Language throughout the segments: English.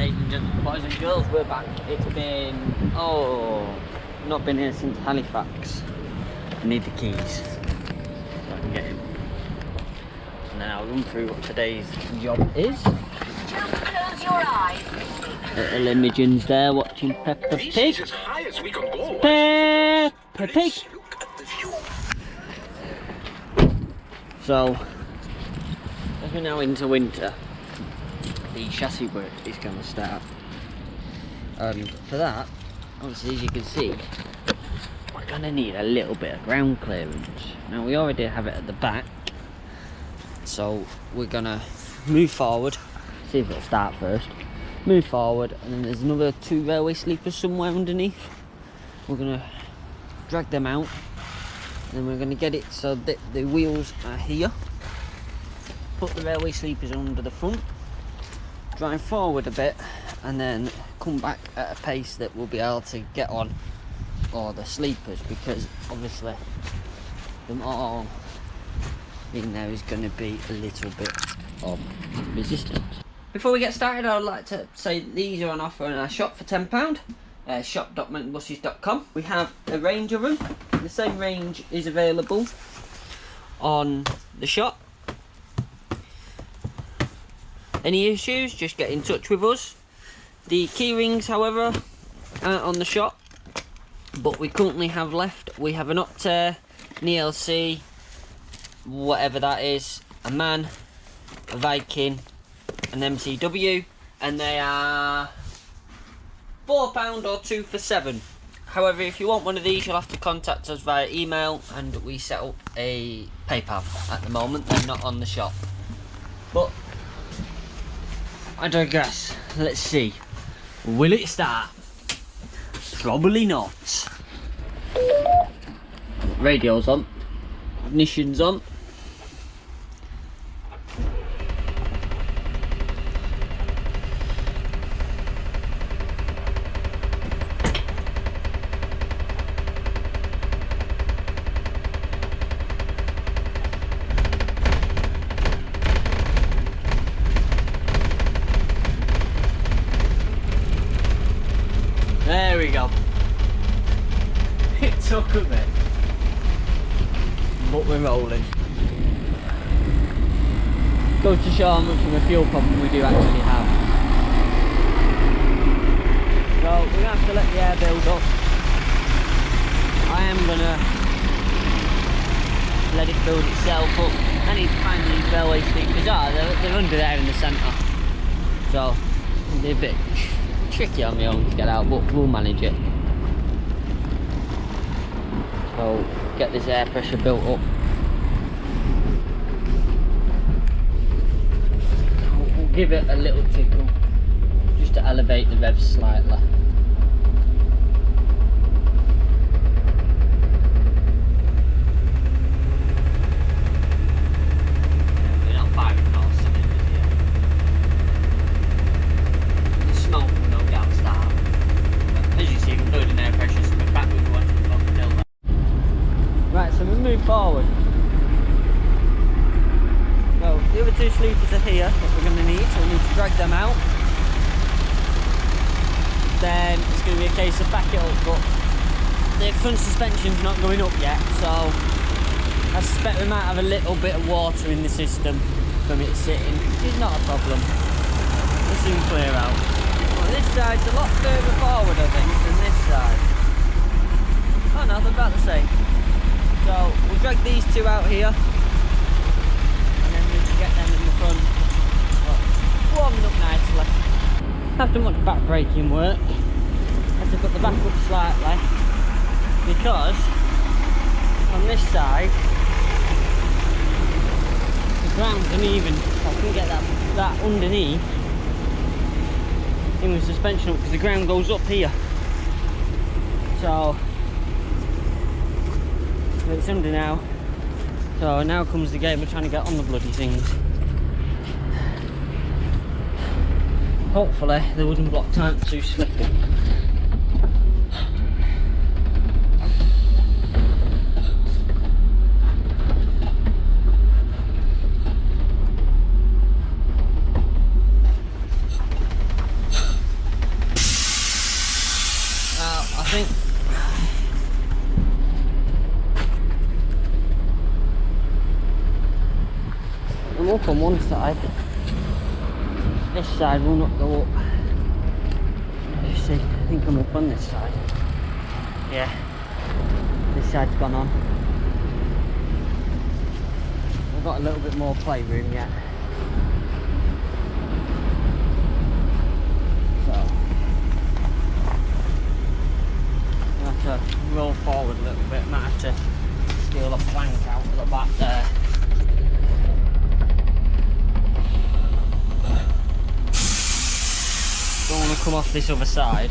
Ladies and gentlemen, boys and girls, we're back. It's been, not been here since Halifax. I need the keys so I can get in. And then I'll run through what today's job is. Just close your eyes. Little Imogen's there watching Peppa Pig. As high as we can go. Peppa Pig! Look at the view. So, as we're now into winter, the chassis work is going to start. For that, obviously, as you can see, we're going to need a little bit of ground clearance. Now, we already have it at the back, so we're going to move forward, see if it'll start first, move forward, and then there's another 2 railway sleepers somewhere underneath. We're going to drag them out, and then we're going to get it so that the wheels are here, put the railway sleepers under the front, drive forward a bit, and then come back at a pace that we'll be able to get on all the sleepers, because obviously them all in there is going to be a little bit of resistance. Before we get started, I would like to say these are on offer in our shop for £10. Shop.mountainbuses.com. We have a range of them. The same range is available on the shop. Any issues, just get in touch with us. The key rings, however, aren't on the shop, but we currently have left. We have an Optare, an ELC, whatever that is, a MAN, a Viking, an MCW, and they are £4 or 2 for £7. However, if you want one of these, you'll have to contact us via email, and we set up a PayPal. At the moment, they're not on the shop, but I digress. Let's see. Will it start? Probably not. Radio's on. Ignition's on. There we go. It took a bit, but we're rolling. Goes to show how much of a fuel problem we do actually have. So we're going to have to let the air build up. I am going to let it build itself up. I need to find these railway sleepers. They're under there in the centre. So it'll be a bit tricky on my own to get out, but we'll manage it. So get this air pressure built up. We'll give it a little tickle just to elevate the revs slightly. We're not firing all cylinders here. The smoke will no doubt start. But as you see, we're building air pressure, so we're back with one to build that. Right, so we move forward. So the other 2 sleepers are here that we're going to need, so we need to drag them out. Then it's going to be a case of back it up, but the front suspension's not going up yet, so I suspect we might have a little bit of water in the system from it sitting, which is not a problem. We'll soon clear out. Well, this side's a lot further forward, I think, than this side. Oh no, they're about the same. So we'll drag these 2 out here, and then we can get them in the front, warming up nicely. After much back braking work, I had to put the back up slightly, because on this side the ground's uneven. I can get that underneath in the suspension up, because the ground goes up here. So it's under now. So now comes the game of trying to get on the bloody things. Hopefully the wooden blocks aren't too slippy. think. I'm up on one side. This side will not go up. You see, I think I'm up on this side. Yeah, this side's gone on. We've got a little bit more playroom yet. So, I have to roll forward a little bit. Might have to steal a plank out of the back there. Don't want to come off this other side.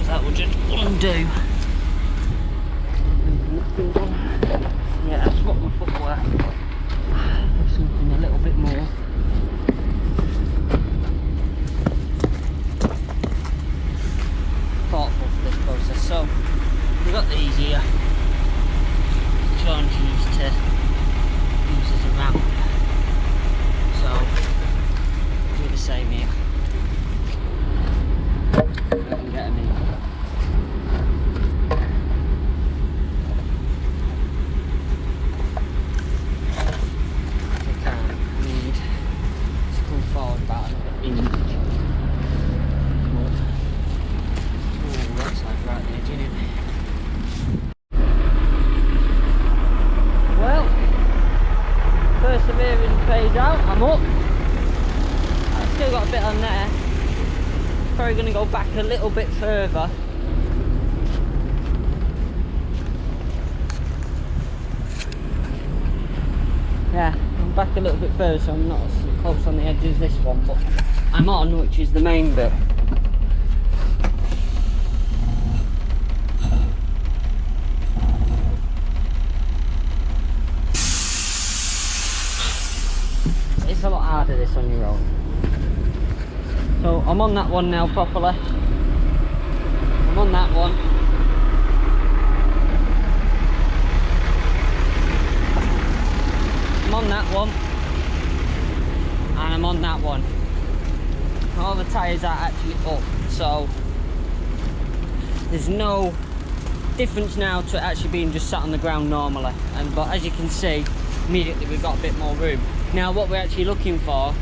That will just undo. Yeah, that's what my footwear. Something a little bit more. Thoughtful for this process. So we've got these here. John's used to use as a ramp. So do the same here. I can get them in. I'm up. I've still got a bit on there. Probably going to go back a little bit further. Yeah, I'm back a little bit further, so I'm not as close on the edge as this one, but I'm on, which is the main bit. It's a lot harder this on your own. So I'm on that one now properly. I'm on that one. I'm on that one. And I'm on that one. All the tyres are actually up, so there's no difference now to it actually being just sat on the ground normally. But as you can see, immediately we've got a bit more room. Now what we're actually looking for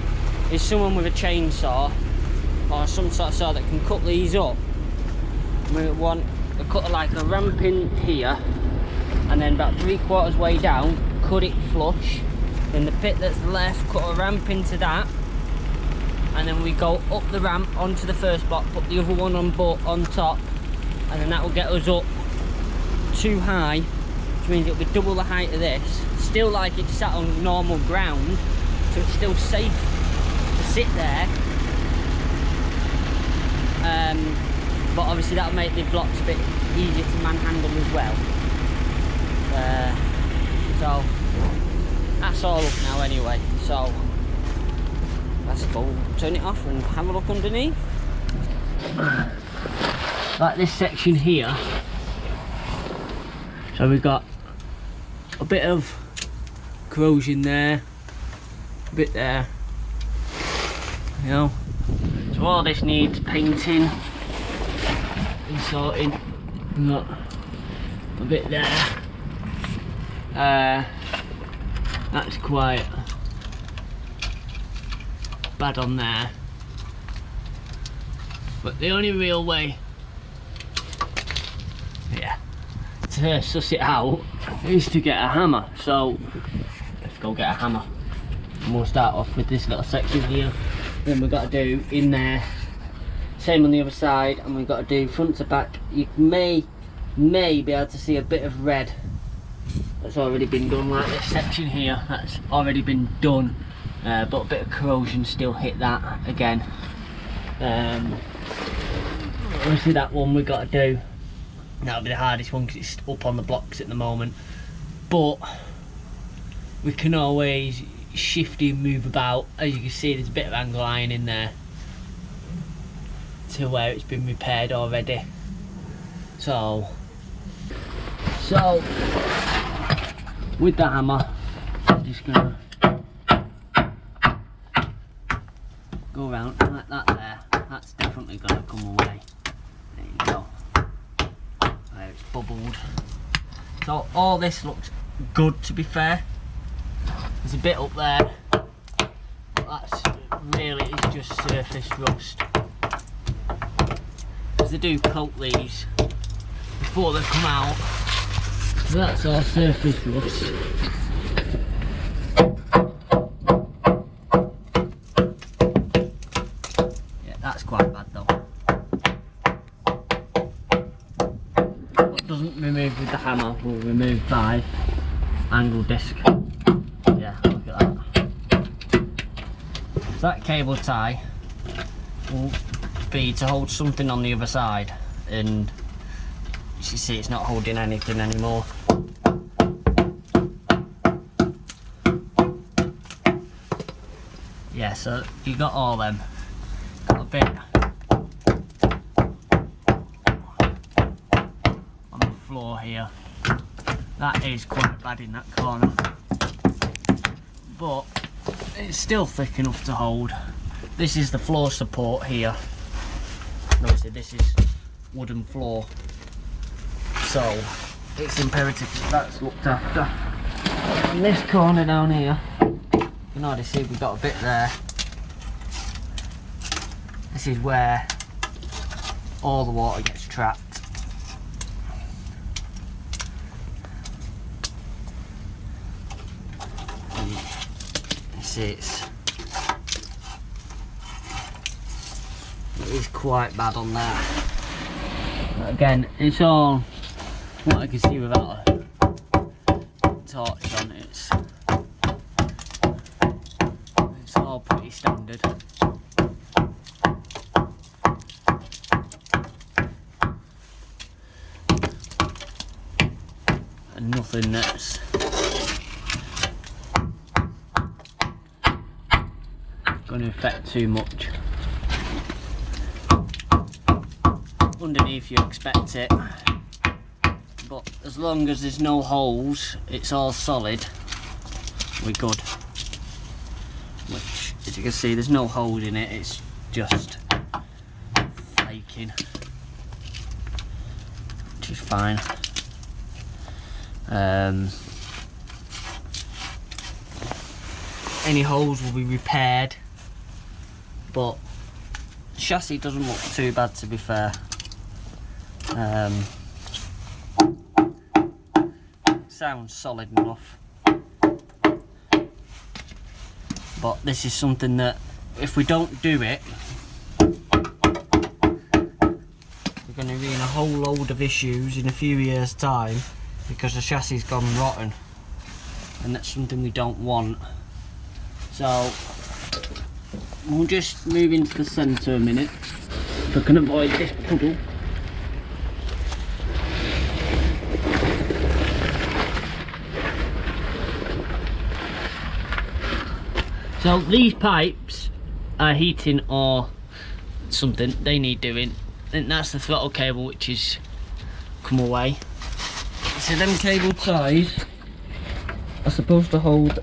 is someone with a chainsaw or some sort of saw that can cut these up. We want to cut like a ramp in here, and then about 3/4 way down, cut it flush. Then the bit that's left, cut a ramp into that, and then we go up the ramp onto the first block, put the other one on top, and then that will get us up too high, which means it'll be double the height of this. Still like it's sat on normal ground, so it's still safe to sit there. But obviously that'll make the blocks a bit easier to manhandle as well. So that's all up now anyway. So let's go turn it off and have a look underneath. Like this section here. So we've got a bit of corrosion there, a bit there, you know. So all this needs painting and sorting. We've got a bit there. That's quite bad on there. But the only real way, yeah, to suss it out is to get a hammer. So let's go get a hammer, and we'll start off with this little section here. Then we've got to do in there, same on the other side, and we've got to do front to back. You may be able to see a bit of red that's already been done, like this section here, that's already been done, but a bit of corrosion still hit that again. Obviously that one we've got to do, that'll be the hardest one because it's up on the blocks at the moment, but we can always shift and move about. As you can see, there's a bit of angle iron in there to where it's been repaired already. So with the hammer, I'm just gonna go around like that there. That's definitely going to come away. There you go. There, it's bubbled. So all this looks good, to be fair. There's a bit up there, but that's really is just surface rust. Because they do coat these before they come out. So that's all surface rust. Yeah, that's quite bad though. What doesn't remove with the hammer will remove by angle disc. Yeah, look at that. So that cable tie will be to hold something on the other side, and as you see, it's not holding anything anymore. Yeah, so you got all them. Got a bit on the floor here. That is quite bad in that corner, but it's still thick enough to hold. This is the floor support here. Obviously this is wooden floor, so it's imperative that that's looked after. In this corner down here, you can already see we've got a bit there. This is where all the water gets trapped. And you see it is quite bad on there. But again, it's all what I can see without a torch on. It's all pretty standard. And nothing that's going to affect too much. Underneath you expect it, but as long as there's no holes, it's all solid, we're good. Which, as you can see, there's no holes in it, it's just flaking, which is fine. Any holes will be repaired, but the chassis doesn't look too bad, to be fair. Sounds solid enough, but this is something that if we don't do it, we're going to be in a whole load of issues in a few years' time because the chassis has gone rotten, and that's something we don't want. So we'll just move into the centre a minute if I can avoid this puddle. So these pipes are heating or something, they need doing, and that's the throttle cable which is come away. So them cable ties are supposed to hold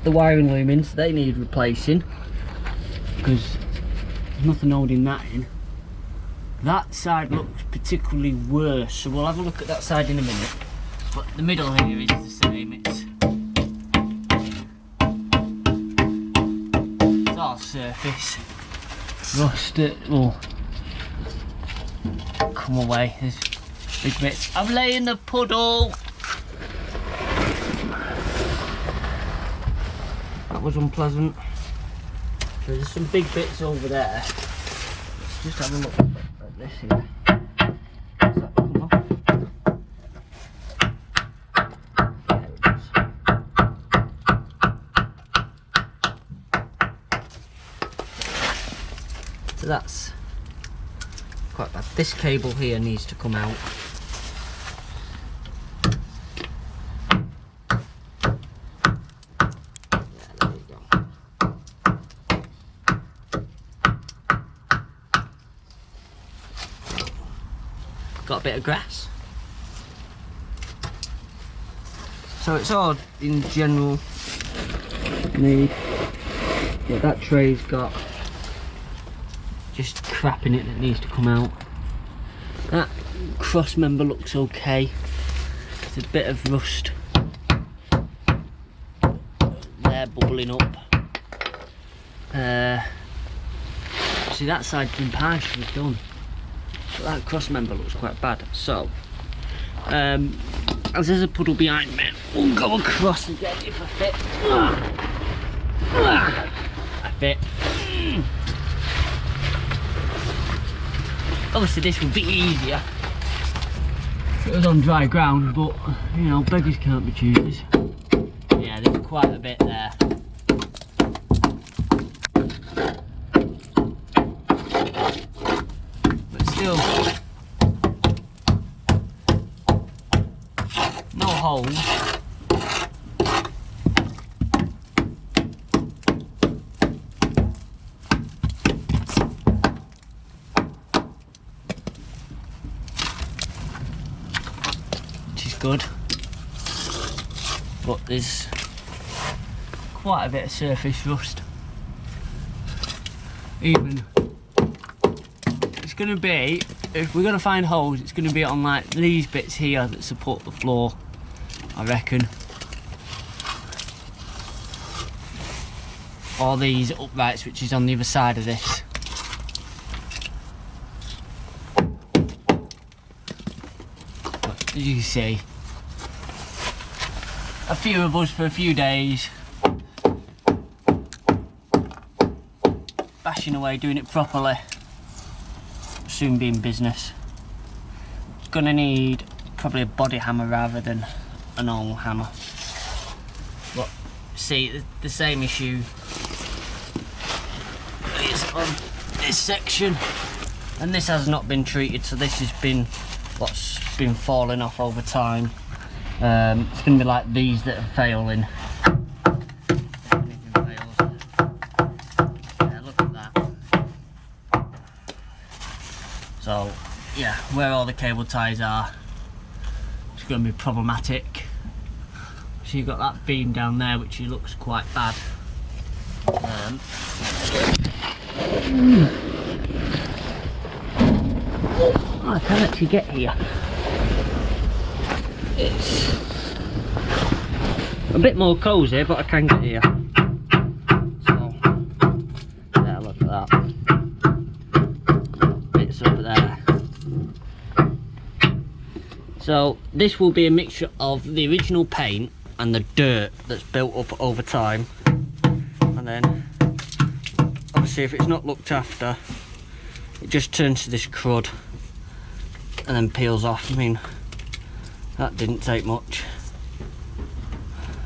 the wiring lumens, they need replacing because there's nothing holding that in. That side looks particularly worse, so we'll have a look at that side in a minute, but the middle here is the same. It's all surface rust. It will come away. There's big bits. I'm laying the puddle. That was unpleasant. So there's some big bits over there. Let's just have a look at this here. Does that come off? There it is. So that's quite bad. This cable here needs to come out. Got a bit of grass. So it's all in general need. Yeah, that tray's got just crap in it that needs to come out. That cross member looks okay. There's a bit of rust there bubbling up. See, that side's been partially done, but that cross member looks quite bad. So, as there's a puddle behind me, we'll go across again if I fit. I fit. Obviously this would be easier if it was on dry ground, but you know, beggars can't be choosers. Yeah, there's quite a bit there. But still, no holes. Good, but there's quite a bit of surface rust. Even it's going to be, if we're going to find holes, it's going to be on like these bits here that support the floor, I reckon, or these uprights which is on the other side of this. But as you can see, a few of us for a few days, bashing away, doing it properly, soon be in business. Gonna need probably a body hammer rather than a normal hammer. But see, the same issue is on this section, and this has not been treated, so this has been what's been falling off over time. It's going to be like these that are failing. Yeah, look at that. So, yeah, where all the cable ties are, it's going to be problematic. So you've got that beam down there, which looks quite bad. I can actually get here. It's a bit more cosy, but I can get here. So, yeah, look at that. Bits up there. So, this will be a mixture of the original paint and the dirt that's built up over time. And then, obviously, if it's not looked after, it just turns to this crud and then peels off. I mean, that didn't take much.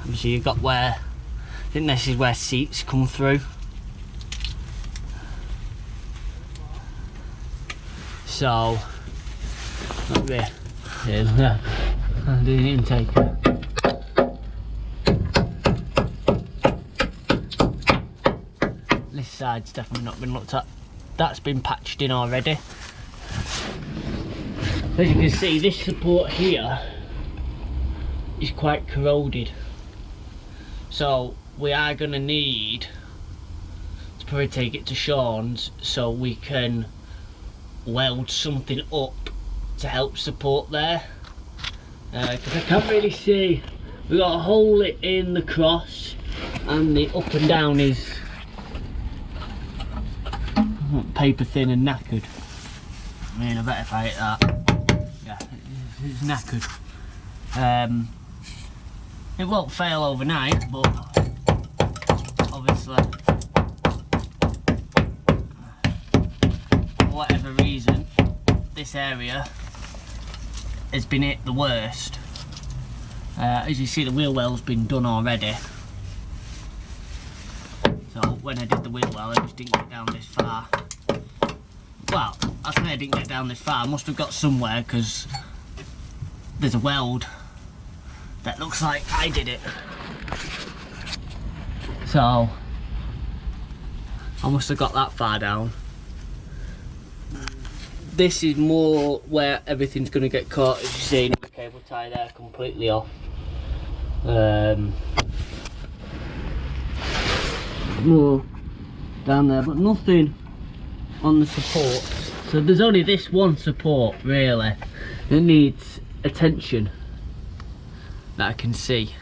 Obviously you've got where, I think this is where seats come through. So, not there. Yeah, I didn't even take it. This side's definitely not been looked at. That's been patched in already. As you can see, this support here is quite corroded, so we are going to need to probably take it to Sean's so we can weld something up to help support there, because I can't really see. We've got a hole in the cross and the up and down is paper thin and knackered. I mean, I bet if I hit that, yeah, it's knackered. It won't fail overnight, but obviously, for whatever reason, this area has been hit the worst. As you see, the wheel well's been done already. So when I did the wheel well, I just didn't get down this far. Well, I say I didn't get down this far. I must have got somewhere because there's a weld that looks like I did it. So I must have got that far down. This is more where everything's going to get caught, as you see, the cable tie there completely off. More down there, but nothing on the support. So there's only this one support really. It needs attention that I can see.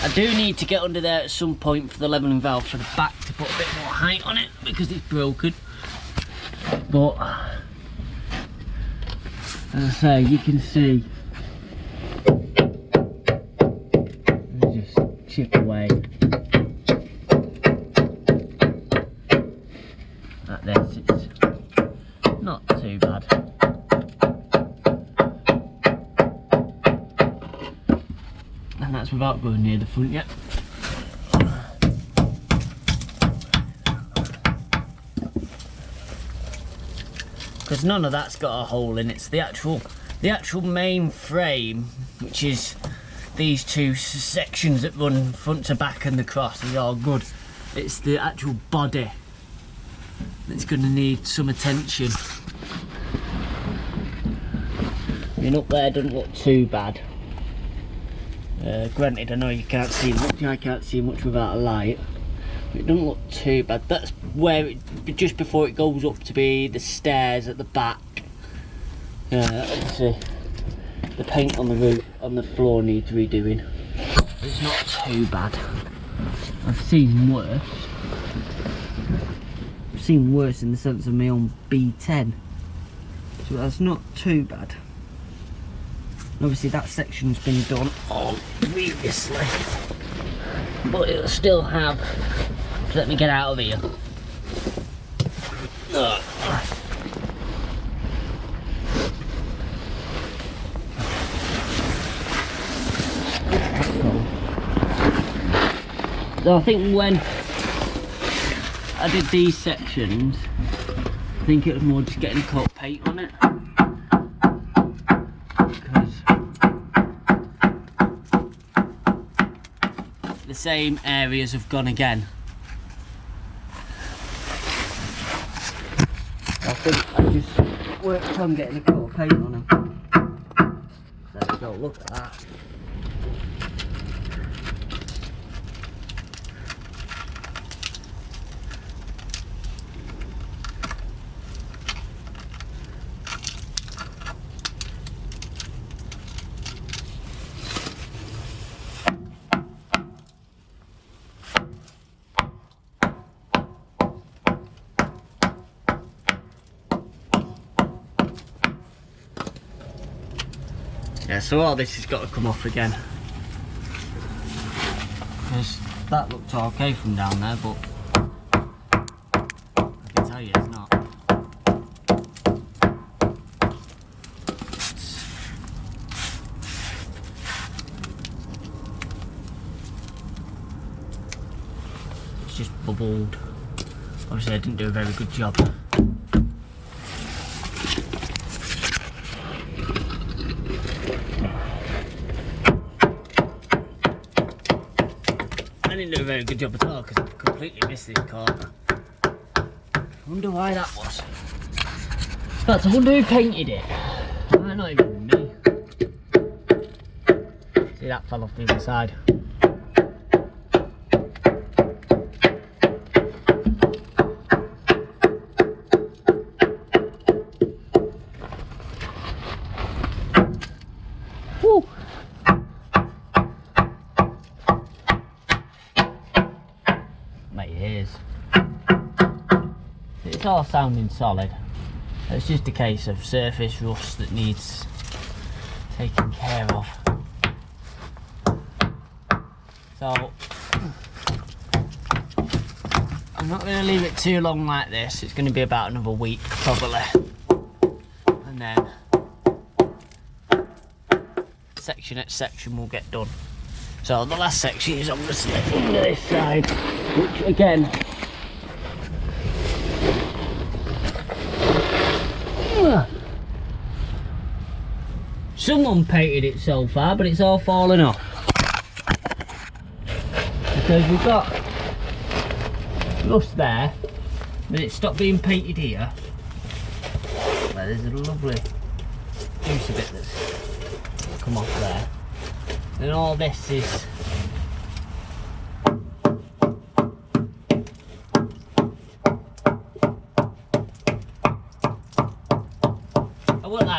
I do need to get under there at some point for the levelling valve for the back to put a bit more height on it because it's broken. But as I say, you can see just chip away like this. It's not too bad. And that's without going near the front yet. Because none of that's got a hole in it. It's the actual main frame, which is these two sections that run front to back and the cross is all good. It's the actual body that's going to need some attention. I mean, up there doesn't look too bad. Granted, I know you can't see much. I can't see much without a light. It doesn't look too bad. That's where it, just before it goes up to be the stairs at the back. Obviously, the paint on the roof, on the floor needs redoing. It's not too bad. I've seen worse. I've seen worse in the sense of my own B10. So that's not too bad. Obviously, that section's been done previously, but it'll still have. Let me get out of here. So I think when I did these sections, I think it was more just getting a coat of paint on it. Because the same areas have gone again. I think I just worked on getting a coat of paint on them. There we go, look at that. Yeah, so all this has got to come off again. Because that looked okay from down there, but I can tell you it's not. It's just bubbled. Obviously I didn't do a very good job. I didn't do a very good job at all because I completely missed this corner. I wonder why that was. In fact, I wonder who painted it. Not even me. See, that fell off the other side. Woo! It's all sounding solid. It's just a case of surface rust that needs taken care of. So I'm not going to leave it too long like this. It's going to be about another week probably, and then section at section will get done. So the last section is obviously on this side, which again, someone painted it so far, but it's all falling off because we've got rust there, but it stopped being painted here. Well, there's a lovely juicy bit that's come off there, and all this is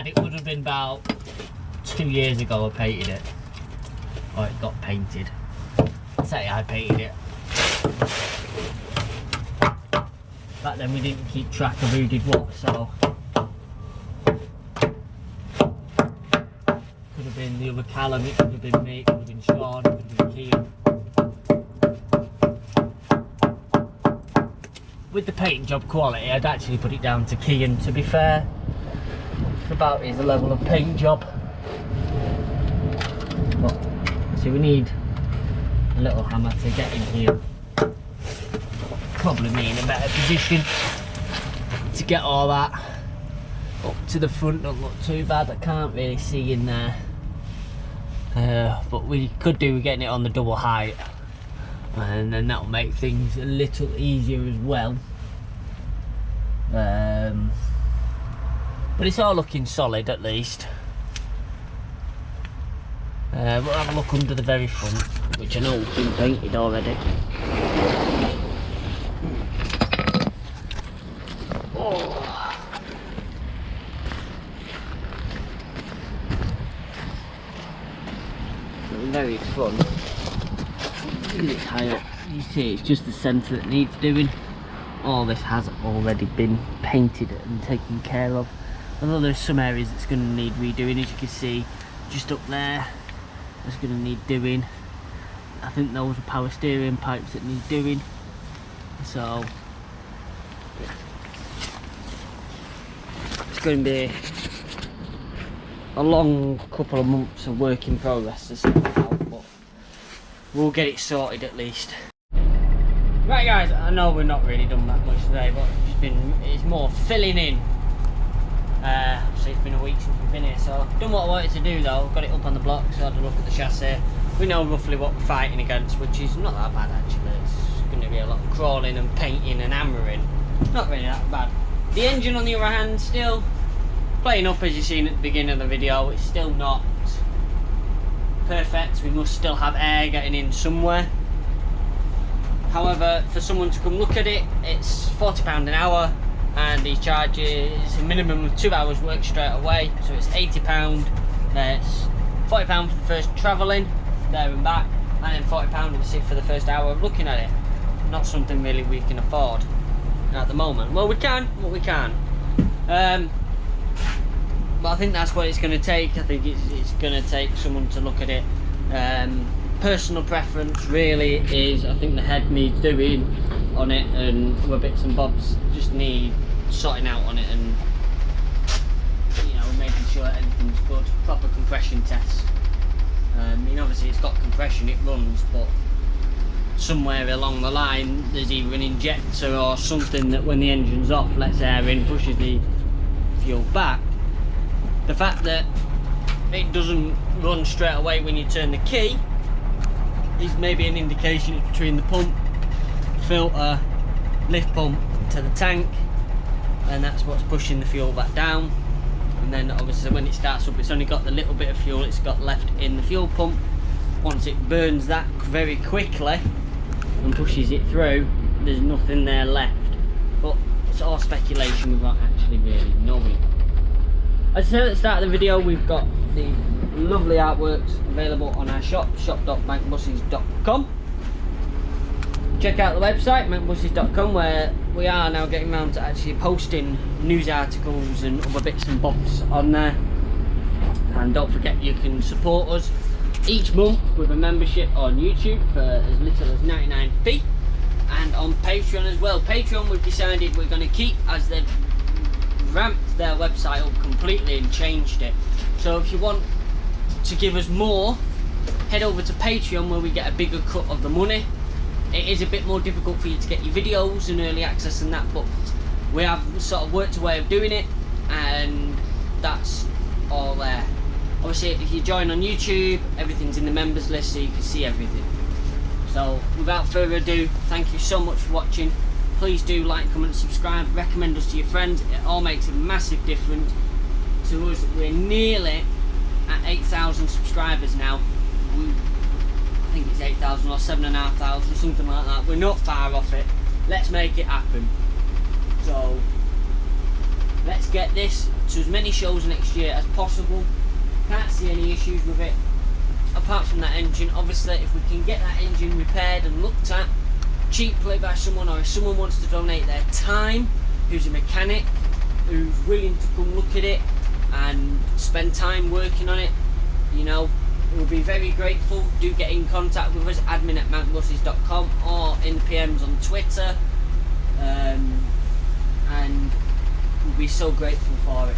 bad, it would have been about 2 years ago I painted it. Or it got painted. I'd say I painted it. Back then we didn't keep track of who did what, so could have been the other Callum, it could have been me, it could have been Sean, it could have been Kean. With the paint job quality, I'd actually put it down to Kean, to be fair. It's about his level of paint job. But, see, we need a little hammer to get in here. Probably me in a better position to get all that up to the front. Don't look too bad, I can't really see in there. But we could do with getting it on the double height. And then that'll make things a little easier as well. But it's all looking solid at least. We'll have a look under the very front, which I know has been painted already. Oh. The very front. It's high up. You see, it's just the centre that needs doing. All this has already been painted and taken care of. Although there's some areas that's going to need redoing, as you can see, just up there, that's going to need doing. I think those are power steering pipes that need doing. So it's going to be a long couple of months of work in progress to sort it out, but we'll get it sorted at least. Right guys, I know we're not really done that much today, but it's more filling in. So it's been a week since we've been here, so I've done what I wanted to do though. Got it up on the block, so I had a look at the chassis. We know roughly what we're fighting against, which is not that bad actually. It's going to be a lot of crawling and painting and hammering. Not really that bad. The engine on the other hand, still playing up as you've seen at the beginning of the video. It's still not perfect. We must still have air getting in somewhere. However, for someone to come look at it, it's £40 an hour, and he charges a minimum of 2 hours work straight away, so it's £80. It's £40 for the first travelling there and back, and then £40 obviously for the first hour of looking at it. Not something really we can afford at the moment. Well, we can, but we can. But I think that's what it's going to take. I think it's going to take someone to look at it. Personal preference really is, I think the head needs doing on it, and other bits and bobs just need sorting out on it, and you know, making sure everything's good. Proper compression test. I mean, obviously it's got compression, it runs, but somewhere along the line there's either an injector or something that when the engine's off lets air in, pushes the fuel back. The fact that it doesn't run straight away when you turn the key is maybe an indication it's between the pump, filter, lift pump to the tank, and that's what's pushing the fuel back down. And then obviously when it starts up, it's only got the little bit of fuel it's got left in the fuel pump. Once it burns that very quickly and pushes it through, there's nothing there left. But it's all speculation without actually really knowing. As I said at the start of the video, we've got the lovely artworks available on our shop, shop.mancbuses.com. Check out the website, mancbuses.com, where we are now getting around to actually posting news articles and other bits and bobs on there. And don't forget, you can support us each month with a membership on YouTube for as little as 99p, and on Patreon as well. Patreon, we've decided we're going to keep, as they've ramped their website up completely and changed it. So if you want to give us more, head over to Patreon, where we get a bigger cut of the money. It is a bit more difficult for you to get your videos and early access and that, but we have sort of worked a way of doing it, and that's all there. Obviously if you join on YouTube, everything's in the members list so you can see everything. So without further ado, thank you so much for watching. Please do like, comment, subscribe, recommend us to your friends. It all makes a massive difference to us. We're nearly at 8,000 subscribers now. I think it's 8,000 or 7,500, something like that. We're not far off it. Let's make it happen. So let's get this to as many shows next year as possible. Can't see any issues with it apart from that engine. Obviously, if we can get that engine repaired and looked at cheaply by someone, or if someone wants to donate their time, who's a mechanic, who's willing to come look at it and spend time working on it, you know, we'll be very grateful. Do get in contact with us, admin@mountbuses.com, or in the PMs on Twitter, and we'll be so grateful for it.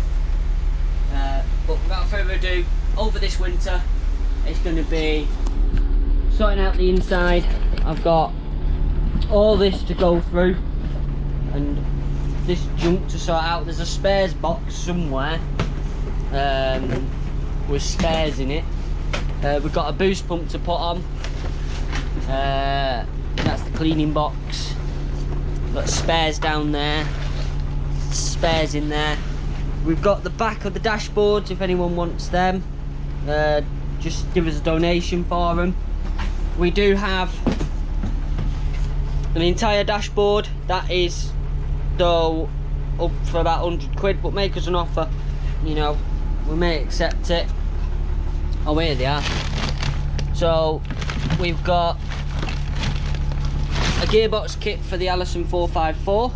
But without further ado, over this winter it's going to be sorting out the inside. I've got all this to go through and this junk to sort out. There's a spares box somewhere with spares in it. We've got a boost pump to put on. That's the cleaning box. Got spares down there, spares in there. We've got the back of the dashboards if anyone wants them. Just give us a donation for them. We do have an entire dashboard that is though up for about 100 quid, but make us an offer, you know, we may accept it. Oh, here they are. So we've got a gearbox kit for the Allison 454.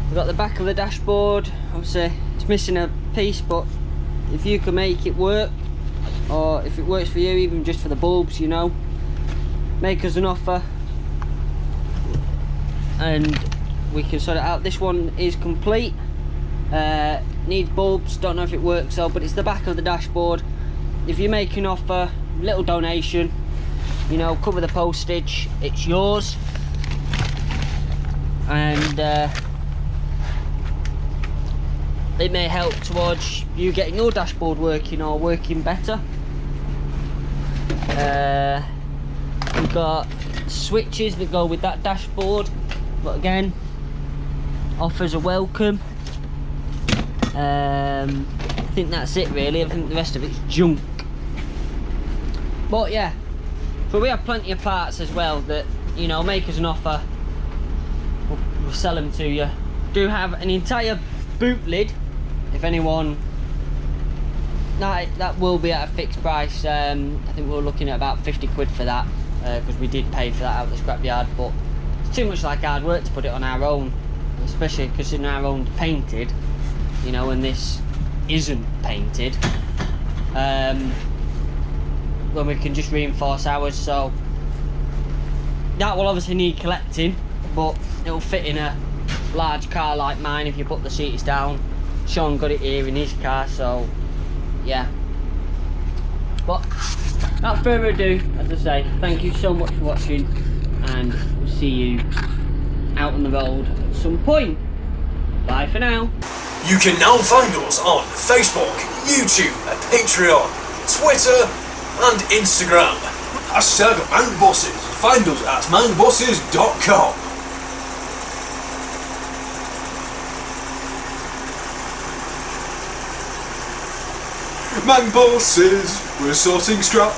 We've got the back of the dashboard. Obviously it's missing a piece, but if you can make it work, or if it works for you, even just for the bulbs, you know, make us an offer and we can sort it out. This one is complete, needs bulbs, don't know if it works though, but it's the back of the dashboard. If you make an offer, little donation, you know, cover the postage, it's yours. And it may help towards you getting your dashboard working or working better. We've got switches that go with that dashboard, but again, offers are welcome. I think that's it really. I think the rest of it's junk. But yeah, but we have plenty of parts as well that, you know, make us an offer, we'll sell them to you. Do have an entire boot lid if anyone. That will be at a fixed price. I think we're looking at about 50 quid for that, because we did pay for that out of the scrapyard, but it's too much like hard work to put it on our own, especially because in our own painted, you know, and this isn't painted. When we can just reinforce ours. So that will obviously need collecting, but it'll fit in a large car like mine if you put the seats down. Sean got it here in his car, so yeah. But without further ado, as I say, thank you so much for watching, and we'll see you out on the road at some point. Bye for now. You can now find us on Facebook, YouTube, Patreon, Twitter, and Instagram. #MountBuses. Find us at mountbuses.com. Man buses, we're sorting scrap.